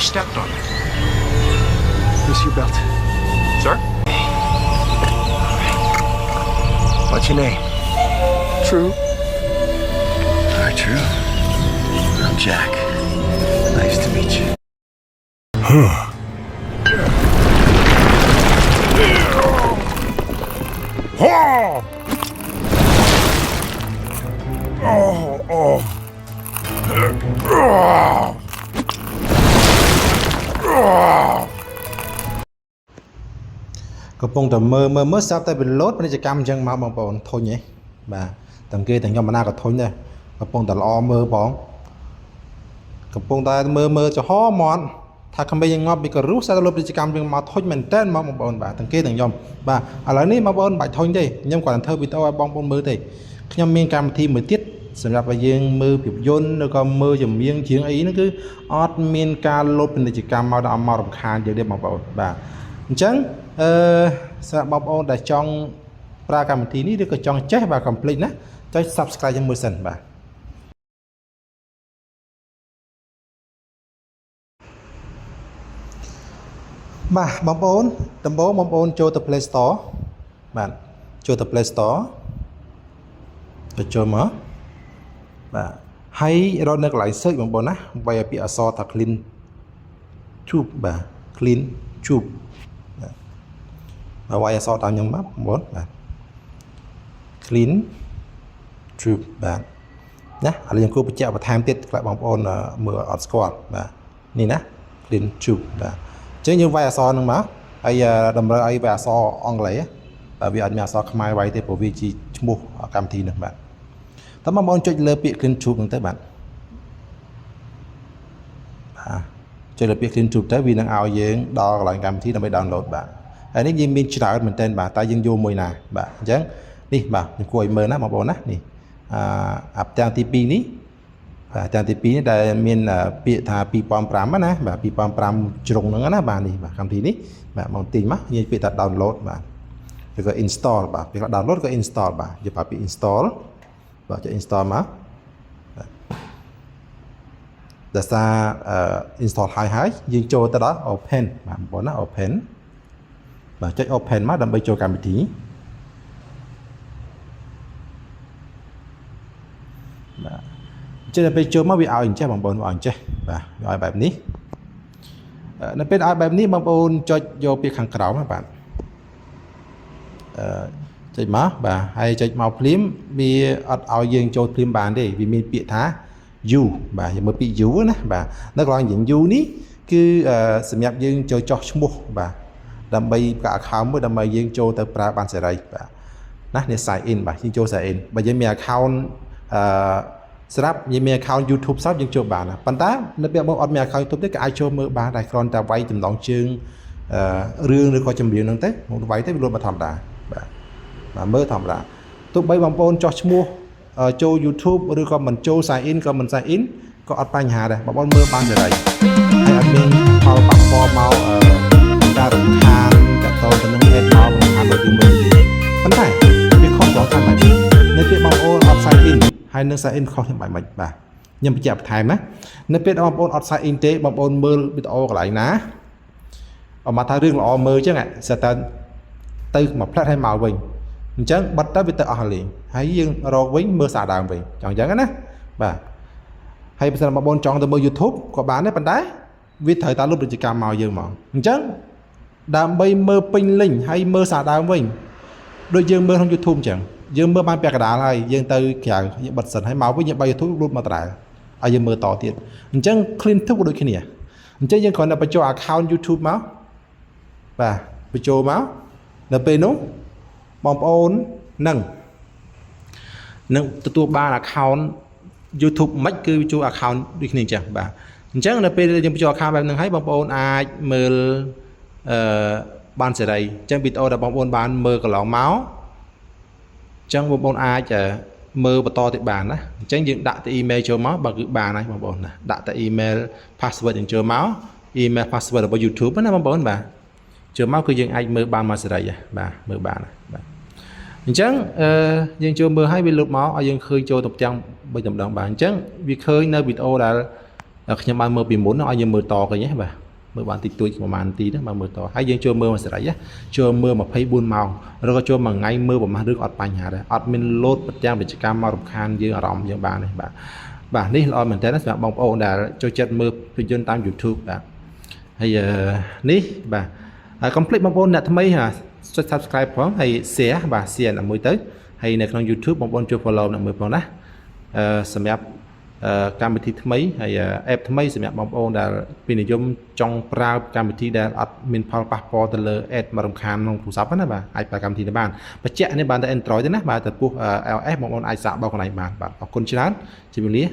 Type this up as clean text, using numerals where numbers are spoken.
stepped on it. Loose your belt. Sir? What's your name? True. Hi, True. I'm Jack. Nice to meet you.កំពុងតែមើលស្រាប់តែវាលោតពាណិជ្ជកម្មអញ្ចឹងមកបងប្អូនធុញហ៎បាទតែគេតែខ្ញុំមិនណាក៏ធុញដែរកំពុងតែល្អមើលបងកំពុងតែមើលចំហមាត់ថាក្មេងងាប់ពីក៏រស់សារលោតពាណិជ្ជកម្មយើងមកធុញមែនតើមកបងប្អូនបាទទាំងគេទាំងខ្ញុំបាទឥឡូវនេះបងប្អូនបាច់ធុញទេខ្ញុំគាត់ធ្វើវីដេអូឲ្យបងប្អូនមើលទេខ្ញុំមានកម្មវិធីមួយទៀតសម្រាប់ឲ្យយើងមើលភាពយន្តឬក៏មើលចម្រៀងជាងអីហ្នឹងគឺអត់មានការលោតពាណិជ្ជកម្មមកដល់មករំខានយើងទេបងប្អូនបាទអញ្ចឹងសម្រាប់បងប្អូនដែលចង់ប្រើកម្មវិធីនេះឬក៏ចង់ចេះបាទកុំភ្លេចណាចុច Subscribe យើងមួយសិនបាទបងប្អូនដំបូងបងប្អូនចូលទៅ Play Store បាទចូលទៅ Play Store ទៅចូលមកបាទហើយរកនៅកន្លែង search បងប្អូនណាវាយពាក្យអក្សរថា Clean Tube បាទ Clean Tube បាទវាយអក្សរតាមខ្ញុំបាទបងប្អូនបាទ Clean Tube បាទណាឥឡូវខ្ញុំគួរបញ្ជាក់បន្ថែមទៀតខ្លះបងប្អូនមើលអត់ស្គាល់បាទនេះណា Clean Tube បាទអញ្ចឹងយើងវាយអក្សរហ្នឹងមកហើយតម្រូវឲ្យវាយអក្សរអង់គ្លេសបាទវាអត់មានអក្សរខ្មែរវាយទេព្រោះវាជាឈ្មោះកម្មវិធីហ្នឹងបាទតើបងប្អូនចុចលើពាក្យ Clean Tube ហ្នឹងទៅបាទចុចលើពាក្យ Clean Tube ទៅវានឹងឲ្យយើងដល់កន្លែងកម្មវិធីដើម្បី download បាទហើយនេះយើងមានច្រើនមែនតើបាទតែយើងយកមួយណាបាទអញ្ចឹងនេះបាទខ្ញុំគួរឲ្យមើលណាបងប្អូនណានេះអាផ្ទាំងទី2នេះបាទទាំងទី2នេះដែលមានពាក្យថា2005ណាបាទ2005ជ្រុងហ្នឹងណាបាទនេះបាទកម្មវិធីនេះបាទមកទីមកនិយាយពាក្យថា download បាទឬក៏ install បាទពាក្យថា download ក៏ install បាទនិយាយពាក្យ install បាទចុច install មកដែលសារ install ហើយយើងចូលទៅដល់ open បាទបងប្អូនណា open បាទចុច open មកដើម្បីចូលកម្មវិធីបាទអញ្ចឹងពេលចូលមកវាឲ្យអញ្ចេះបងប្អូនវាឲ្យអញ្ចេះបាទវាឲ្យបែបនេះនៅពេលឲ្យបែបនេះបងប្អូនចុចយកពាក្យខាងក្រោមបាទចុចមកបាទហើយចុចមកភ្លាមវាអត់ឲ្យយើងចូលភ្លាមបានទេវាមានពាក្យថា you បាទយើងមើលពាក្យ you ណាបាទនៅកន្លែងយើង you នេះគឺសម្រាប់យើងចូលចោះឈ្មោះបាទដើម្បីកា account មួយដើម្បីយើងចូលទៅប្រើបានសេរីបាទណានេះ sign in បាទយើងចូល sign in បើយើងមាន account ស្រាប់យើងមាន account YouTube ស្រាប់យើងចូលបានណាប៉ុន្តែនៅពេលបងអត់មាន account YouTube ទេក៏អាចចូលមើលបានដែរគ្រាន់តែវាយចំណងជើងរឿងឬក៏ចម្រៀងហ្នឹងទៅមកវាយទៅវាលោតមកធម្មតាបាទមើលធម្មតាទោះបីបងប្អូនចោះឈ្មោះចូល YouTube ឬក៏មិនចូល sign in ក៏មិន sign in ក៏អត់បញ្ហាដែរបងប្អូនមើលបានសេរីហើយអត់មានផលប៉ះពាល់មកការរំខានតទៅនឹង head មករំខានដល់យើងមើលទេប៉ុន្តែវាខុសដល់តាមបែបនេះនៅពេលបងប្អូនអត់ sign in ហើយនឹង sign in ខុសខ្ញុំបាច់បាទខ្ញុំបញ្ជាក់បន្ថែមណានៅពេលបងប្អូនអត់ sign in ទេបងប្អូនមើលវីដេអូកន្លែងណាអមថារឿងល្អមើលអញ្ចឹងសិតតែទៅមកផ្លាត់ឲ្យមកវិញអញ្ចឹងបិទទៅវាទៅអស់លេងហើយយើងរកវិញមើលសារដើមវិញចង់អញ្ចឹងណាបាទហើយបើសិនបងប្អូនចង់ទៅមើល YouTube ក៏បានដែរប៉ុន្តែវាត្រូវតាលុបពាណិជ្ជកម្មមកយើងមកអញ្ចឹងដើម្បីមើលពេញលេញហើយមើលសារដើមវិញដូចយើងមើលក្នុង YouTube អញ្ចឹងយើងមើលបានពាក់កណ្ដាលហើយយើងទៅក្រៅយើងបិទសិនហើយមកវិញយើងបើ YouTube លុបមកដដែលហើយយើងមើលតទៀតអញ្ចឹង Clean Tube ក៏ដូចគ្នាអញ្ចឹងយើងគ្រាន់តែបញ្ចូល account YouTube មកបាទបញ្ចូលមកនៅពេលនោះបងប្អូននឹងទទួលបាន account YouTube មិនគឺចូល account ដូចគ្នាអញ្ចឹងបាទអញ្ចឹងនៅពេលយើងបញ្ចូល account បែបហ្នឹងហើយបងប្អូនអាចមើលបានសេរីអញ្ចឹងវីដេអូដែលបងប្អូនបានមើលកន្លងមកអញ្ចឹងបងប្អូនអាចមើលបន្តទៀតបានណាអញ្ចឹងយើងដាក់ទៅ email ចូលមកបើគឺបានហើយបងប្អូនណាដាក់ទៅ email password យើងចូលមក email password របស់ YouTube ណាបងប្អូនបាទចូលមកគឺយើងអាចមើលបានមកសេរីបាទមើលបានបាទអញ្ចឹងយើងចូលមើលឲ្យវាលុបមកឲ្យយើងឃើញចូលទៅទាំង3តម្ដងបាទអញ្ចឹងវាឃើញនៅវីដេអូដែល ខ្ញុំបានមើលពីមុនឲ្យយើងមើលតឃើញទេបាទមើលបានតិចតួចប្រហែលនាទីទៅមកមើលតហើយយើងចូលមើលមួយស្រេចចូលមើល24ម៉ោងឬក៏ចូលមួយថ្ងៃមើលប្រហែលរឿងអត់បញ្ហាដែរអត់មានលោតប្រចាំវិជ្ជកម្មមករំខានយើងអារម្មណ៍យើងបានទេបាទនេះល្អមែនតើសម្រាប់បងប្អូនដែលចូលចិត្តមើលភាពយន្តតាម YouTube បាទហើយនេះបាទហើយកុំភ្លេចបងប្អូនអ្នកថ្មីចុច Subscribe ផងហើយ Share បាទ Share អ្នកមួយទៅហើយនៅក្នុង YouTube បងប្អូនជួយ Follow អ្នកមួយផងណាសម្រាប់កម្មវិធីថ្មីហើយ app ថ្មីសម្រាប់បងប្អូនដែលពីនិយមចង់ប្រើកម្មវិធីដែលអត់មានផលប៉ះពាល់ទៅលើ ad មករំខានក្នុងទូរស័ព្ទណាបាទអាចប្រើកម្មវិធីនេះបានបញ្ជាក់នេះបានតែ Android ទេណាបាទតែពោះ iOS បងប្អូនអាចសាកបោកកន្លែងបានបាទអរគុណច្រើនជម្រាបលា